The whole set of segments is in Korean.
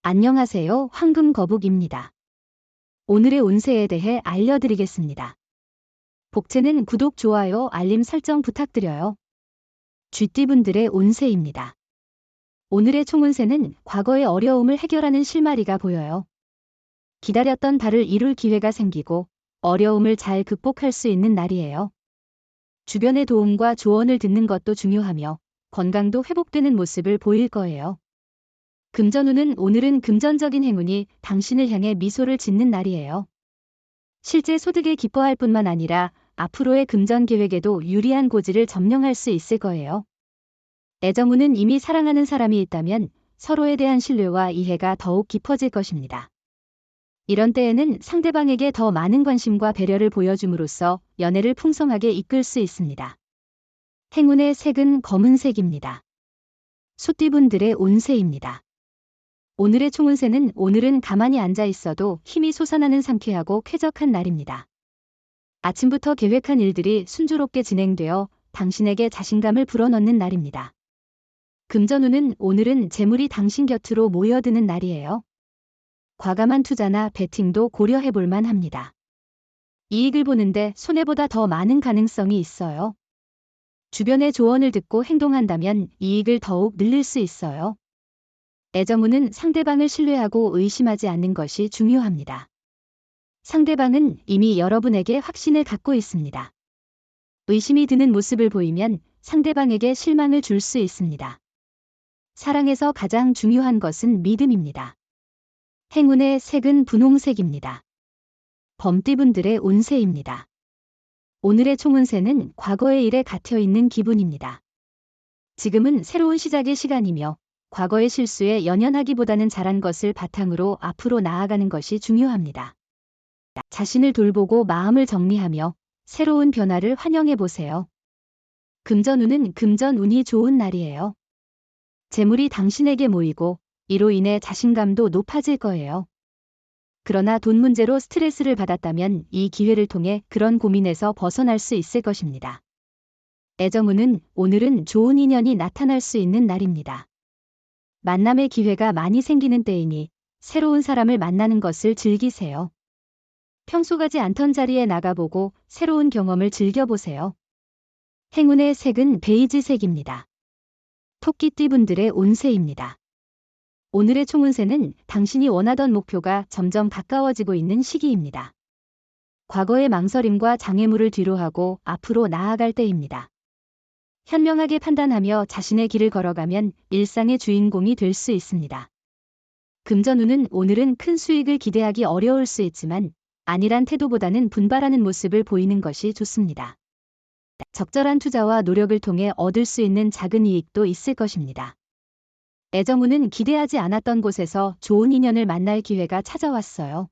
안녕하세요. 황금거북입니다. 오늘의 운세에 대해 알려드리겠습니다. 복채는 구독, 좋아요, 알림 설정 부탁드려요. 쥐띠분들의 운세입니다. 오늘의 총운세는 과거의 어려움을 해결하는 실마리가 보여요. 기다렸던 바를 이룰 기회가 생기고 어려움을 잘 극복할 수 있는 날이에요. 주변의 도움과 조언을 듣는 것도 중요하며 건강도 회복되는 모습을 보일 거예요. 금전운은 오늘은 금전적인 행운이 당신을 향해 미소를 짓는 날이에요. 실제 소득에 기뻐할 뿐만 아니라 앞으로의 금전 계획에도 유리한 고지를 점령할 수 있을 거예요. 애정운은 이미 사랑하는 사람이 있다면 서로에 대한 신뢰와 이해가 더욱 깊어질 것입니다. 이런 때에는 상대방에게 더 많은 관심과 배려를 보여줌으로써 연애를 풍성하게 이끌 수 있습니다. 행운의 색은 검은색입니다. 소띠분들의 운세입니다. 오늘의 총운세는 오늘은 가만히 앉아 있어도 힘이 솟아나는 상쾌하고 쾌적한 날입니다. 아침부터 계획한 일들이 순조롭게 진행되어 당신에게 자신감을 불어넣는 날입니다. 금전운은 오늘은 재물이 당신 곁으로 모여드는 날이에요. 과감한 투자나 베팅도 고려해볼 만합니다. 이익을 보는데 손해보다 더 많은 가능성이 있어요. 주변의 조언을 듣고 행동한다면 이익을 더욱 늘릴 수 있어요. 애정운은 상대방을 신뢰하고 의심하지 않는 것이 중요합니다. 상대방은 이미 여러분에게 확신을 갖고 있습니다. 의심이 드는 모습을 보이면 상대방에게 실망을 줄 수 있습니다. 사랑에서 가장 중요한 것은 믿음입니다. 행운의 색은 분홍색입니다. 범띠분들의 운세입니다. 오늘의 총운세는 과거의 일에 갇혀있는 기분입니다. 지금은 새로운 시작의 시간이며 과거의 실수에 연연하기보다는 잘한 것을 바탕으로 앞으로 나아가는 것이 중요합니다. 자신을 돌보고 마음을 정리하며 새로운 변화를 환영해 보세요. 금전운은 금전운이 좋은 날이에요. 재물이 당신에게 모이고 이로 인해 자신감도 높아질 거예요. 그러나 돈 문제로 스트레스를 받았다면 이 기회를 통해 그런 고민에서 벗어날 수 있을 것입니다. 애정운은 오늘은 좋은 인연이 나타날 수 있는 날입니다. 만남의 기회가 많이 생기는 때이니 새로운 사람을 만나는 것을 즐기세요. 평소 가지 않던 자리에 나가보고 새로운 경험을 즐겨보세요. 행운의 색은 베이지색입니다. 토끼띠분들의 운세입니다. 오늘의 총운세는 당신이 원하던 목표가 점점 가까워지고 있는 시기입니다. 과거의 망설임과 장애물을 뒤로하고 앞으로 나아갈 때입니다. 현명하게 판단하며 자신의 길을 걸어가면 일상의 주인공이 될 수 있습니다. 금전운은 오늘은 큰 수익을 기대하기 어려울 수 있지만 안일한 태도보다는 분발하는 모습을 보이는 것이 좋습니다. 적절한 투자와 노력을 통해 얻을 수 있는 작은 이익도 있을 것입니다. 애정운은 기대하지 않았던 곳에서 좋은 인연을 만날 기회가 찾아왔어요.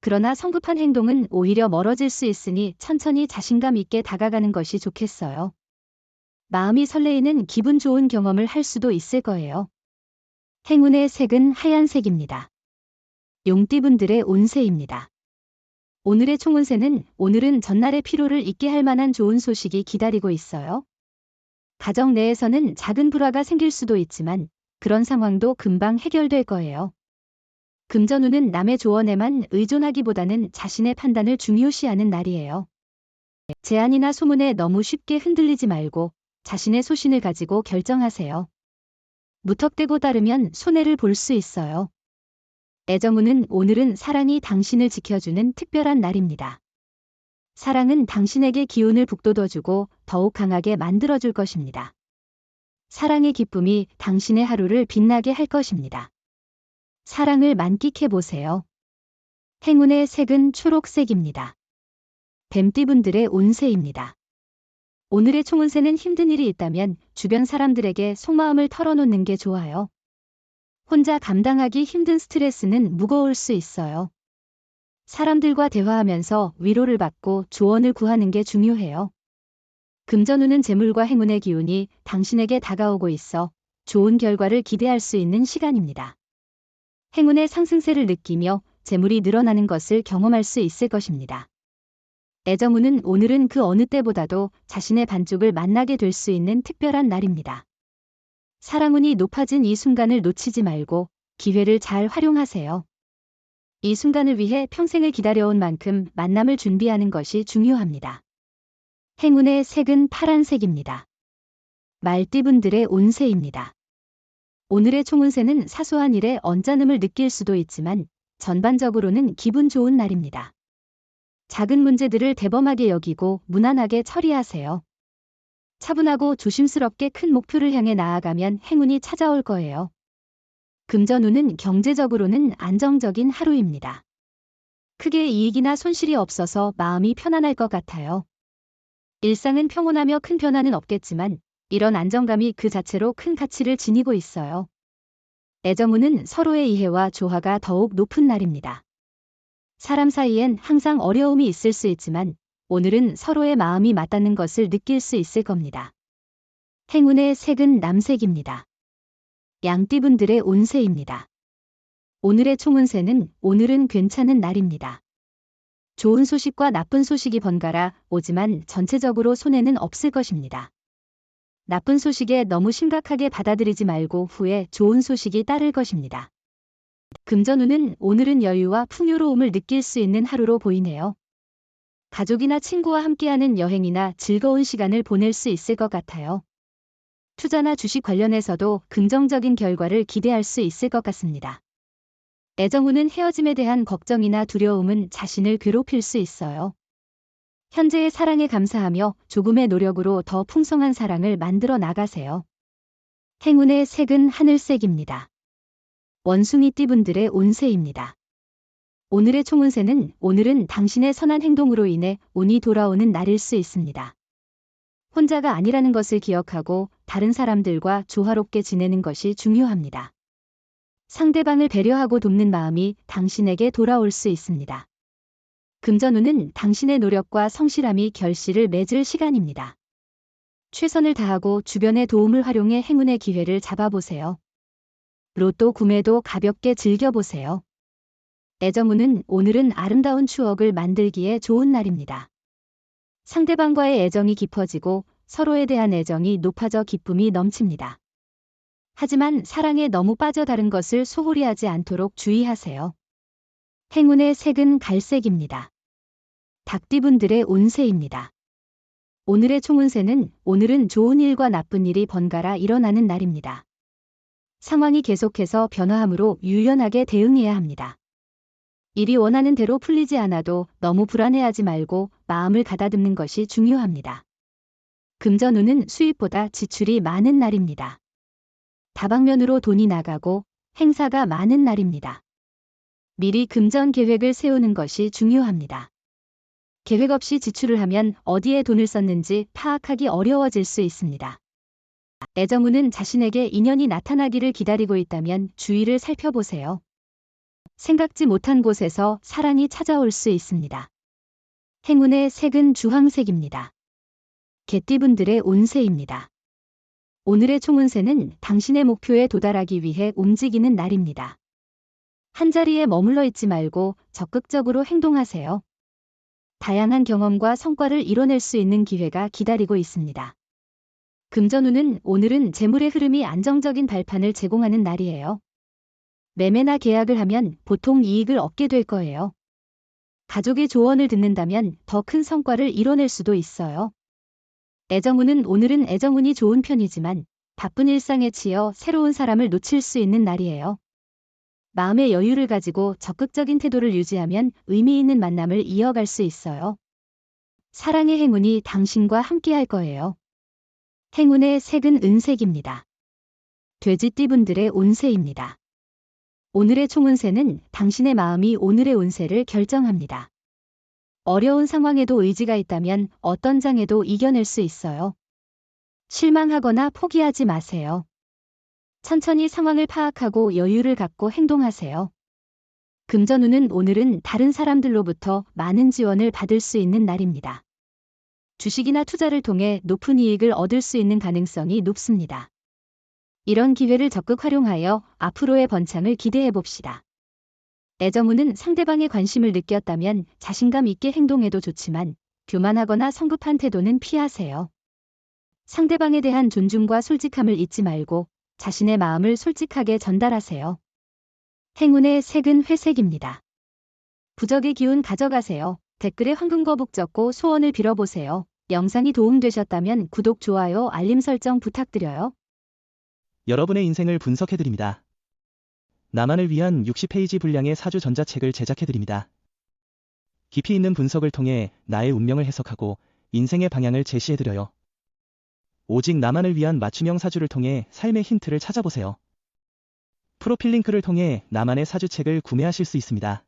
그러나 성급한 행동은 오히려 멀어질 수 있으니 천천히 자신감 있게 다가가는 것이 좋겠어요. 마음이 설레이는 기분 좋은 경험을 할 수도 있을 거예요. 행운의 색은 하얀색입니다. 용띠분들의 운세입니다. 오늘의 총운세는 오늘은 전날의 피로를 잊게 할 만한 좋은 소식이 기다리고 있어요. 가정 내에서는 작은 불화가 생길 수도 있지만 그런 상황도 금방 해결될 거예요. 금전운은 남의 조언에만 의존하기보다는 자신의 판단을 중요시하는 날이에요. 제안이나 소문에 너무 쉽게 흔들리지 말고 자신의 소신을 가지고 결정하세요. 무턱대고 따르면 손해를 볼 수 있어요. 애정운은 오늘은 사랑이 당신을 지켜주는 특별한 날입니다. 사랑은 당신에게 기운을 북돋워주고 더욱 강하게 만들어줄 것입니다. 사랑의 기쁨이 당신의 하루를 빛나게 할 것입니다. 사랑을 만끽해 보세요. 행운의 색은 초록색입니다. 뱀띠분들의 운세입니다. 오늘의 총운세는 힘든 일이 있다면 주변 사람들에게 속마음을 털어놓는 게 좋아요. 혼자 감당하기 힘든 스트레스는 무거울 수 있어요. 사람들과 대화하면서 위로를 받고 조언을 구하는 게 중요해요. 금전운은 재물과 행운의 기운이 당신에게 다가오고 있어 좋은 결과를 기대할 수 있는 시간입니다. 행운의 상승세를 느끼며 재물이 늘어나는 것을 경험할 수 있을 것입니다. 애정운은 오늘은 그 어느 때보다도 자신의 반쪽을 만나게 될 수 있는 특별한 날입니다. 사랑운이 높아진 이 순간을 놓치지 말고 기회를 잘 활용하세요. 이 순간을 위해 평생을 기다려온 만큼 만남을 준비하는 것이 중요합니다. 행운의 색은 파란색입니다. 말띠분들의 운세입니다. 오늘의 총운세는 사소한 일에 언짢음을 느낄 수도 있지만 전반적으로는 기분 좋은 날입니다. 작은 문제들을 대범하게 여기고 무난하게 처리하세요. 차분하고 조심스럽게 큰 목표를 향해 나아가면 행운이 찾아올 거예요. 금전운은 경제적으로는 안정적인 하루입니다. 크게 이익이나 손실이 없어서 마음이 편안할 것 같아요. 일상은 평온하며 큰 변화는 없겠지만 이런 안정감이 그 자체로 큰 가치를 지니고 있어요. 애정운은 서로의 이해와 조화가 더욱 높은 날입니다. 사람 사이엔 항상 어려움이 있을 수 있지만 오늘은 서로의 마음이 맞닿는 것을 느낄 수 있을 겁니다. 행운의 색은 남색입니다. 양띠분들의 운세입니다. 오늘의 총운세는 오늘은 괜찮은 날입니다. 좋은 소식과 나쁜 소식이 번갈아 오지만 전체적으로 손해는 없을 것입니다. 나쁜 소식에 너무 심각하게 받아들이지 말고 후에 좋은 소식이 따를 것입니다. 금전운은 오늘은 여유와 풍요로움을 느낄 수 있는 하루로 보이네요. 가족이나 친구와 함께하는 여행이나 즐거운 시간을 보낼 수 있을 것 같아요. 투자나 주식 관련해서도 긍정적인 결과를 기대할 수 있을 것 같습니다. 애정운은 헤어짐에 대한 걱정이나 두려움은 자신을 괴롭힐 수 있어요. 현재의 사랑에 감사하며 조금의 노력으로 더 풍성한 사랑을 만들어 나가세요. 행운의 색은 하늘색입니다. 원숭이띠분들의 운세입니다. 오늘의 총운세는 오늘은 당신의 선한 행동으로 인해 운이 돌아오는 날일 수 있습니다. 혼자가 아니라는 것을 기억하고 다른 사람들과 조화롭게 지내는 것이 중요합니다. 상대방을 배려하고 돕는 마음이 당신에게 돌아올 수 있습니다. 금전운은 당신의 노력과 성실함이 결실을 맺을 시간입니다. 최선을 다하고 주변의 도움을 활용해 행운의 기회를 잡아보세요. 로또 구매도 가볍게 즐겨보세요. 애정운은 오늘은 아름다운 추억을 만들기에 좋은 날입니다. 상대방과의 애정이 깊어지고 서로에 대한 애정이 높아져 기쁨이 넘칩니다. 하지만 사랑에 너무 빠져다른 것을 소홀히 하지 않도록 주의하세요. 행운의 색은 갈색입니다. 닭띠분들의 운세입니다. 오늘의 총운세는 오늘은 좋은 일과 나쁜 일이 번갈아 일어나는 날입니다. 상황이 계속해서 변화하므로 유연하게 대응해야 합니다. 일이 원하는 대로 풀리지 않아도 너무 불안해하지 말고 마음을 가다듬는 것이 중요합니다. 금전운은 수입보다 지출이 많은 날입니다. 다방면으로 돈이 나가고 행사가 많은 날입니다. 미리 금전 계획을 세우는 것이 중요합니다. 계획 없이 지출을 하면 어디에 돈을 썼는지 파악하기 어려워질 수 있습니다. 애정운은 자신에게 인연이 나타나기를 기다리고 있다면 주위를 살펴보세요. 생각지 못한 곳에서 사랑이 찾아올 수 있습니다. 행운의 색은 주황색입니다. 개띠분들의 운세입니다. 오늘의 총운세는 당신의 목표에 도달하기 위해 움직이는 날입니다. 한자리에 머물러 있지 말고 적극적으로 행동하세요. 다양한 경험과 성과를 이뤄낼 수 있는 기회가 기다리고 있습니다. 금전운은 오늘은 재물의 흐름이 안정적인 발판을 제공하는 날이에요. 매매나 계약을 하면 보통 이익을 얻게 될 거예요. 가족의 조언을 듣는다면 더 큰 성과를 이뤄낼 수도 있어요. 애정운은 오늘은 애정운이 좋은 편이지만 바쁜 일상에 치여 새로운 사람을 놓칠 수 있는 날이에요. 마음의 여유를 가지고 적극적인 태도를 유지하면 의미 있는 만남을 이어갈 수 있어요. 사랑의 행운이 당신과 함께할 거예요. 행운의 색은 은색입니다. 돼지띠분들의 운세입니다. 오늘의 총운세는 당신의 마음이 오늘의 운세를 결정합니다. 어려운 상황에도 의지가 있다면 어떤 장애도 이겨낼 수 있어요. 실망하거나 포기하지 마세요. 천천히 상황을 파악하고 여유를 갖고 행동하세요. 금전운은 오늘은 다른 사람들로부터 많은 지원을 받을 수 있는 날입니다. 주식이나 투자를 통해 높은 이익을 얻을 수 있는 가능성이 높습니다. 이런 기회를 적극 활용하여 앞으로의 번창을 기대해 봅시다. 애정운은 상대방의 관심을 느꼈다면 자신감 있게 행동해도 좋지만 교만하거나 성급한 태도는 피하세요. 상대방에 대한 존중과 솔직함을 잊지 말고 자신의 마음을 솔직하게 전달하세요. 행운의 색은 회색입니다. 부적의 기운 가져가세요. 댓글에 황금거북 적고 소원을 빌어보세요. 영상이 도움되셨다면 구독, 좋아요, 알림 설정 부탁드려요. 여러분의 인생을 분석해드립니다. 나만을 위한 60페이지 분량의 사주 전자책을 제작해드립니다. 깊이 있는 분석을 통해 나의 운명을 해석하고 인생의 방향을 제시해드려요. 오직 나만을 위한 맞춤형 사주를 통해 삶의 힌트를 찾아보세요. 프로필 링크를 통해 나만의 사주책을 구매하실 수 있습니다.